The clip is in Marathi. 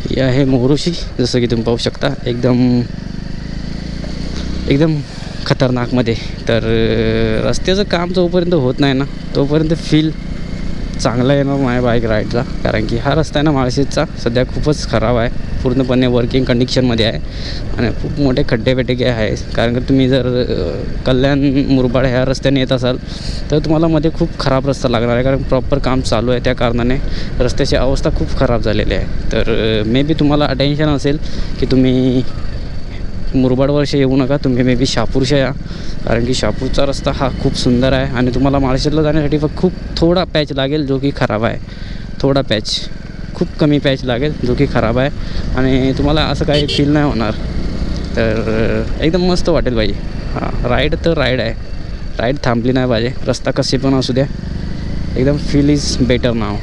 ही आहे मोरुशी, जसं की तुम्ही पाहू शकता एकदम खतरनाकमध्ये. तर रस्त्याचं काम जोपर्यंत होत नाही ना तोपर्यंत फील चांगला येणार माझ्या बाईक राईडला. कारण की हा रस्ता आहे ना माळशेजचा सध्या खूपच खराब आहे, पूर्णपणे वर्किंग कंडिशनमध्ये आहे आणि खूप मोठे खड्डे आहे. कारण की तुम्ही जर कल्याण मुरबाड ह्या रस्त्याने येत असाल तर तुम्हाला मध्ये खूप खराब रस्ता लागणार आहे, कारण प्रॉपर काम चालू आहे. त्या कारणाने रस्त्याची अवस्था खूप खराब झालेली आहे. तर मे बी तुम्हाला अटेन्शन असेल की तुम्ही मुरबाडवरशी येऊ नका, तुम्ही मे बी शहापूरशा या. कारण की शहापूरचा रस्ता हा खूप सुंदर आहे आणि तुम्हाला माळशेजला जाण्यासाठी फक्त खूप थोडा पॅच लागेल जो की खराब आहे. थोडा पॅच, खूप कमी पॅच लागेल जो की खराब आहे आणि तुम्हाला असं काही फील नाही होणार. तर एकदम मस्त वाटेल बाई. राईड तर राईड आहे, राईड थांबली नाही पाहिजे. रस्ता कसे पण असू द्या, एकदम फील इज बेटर नाव.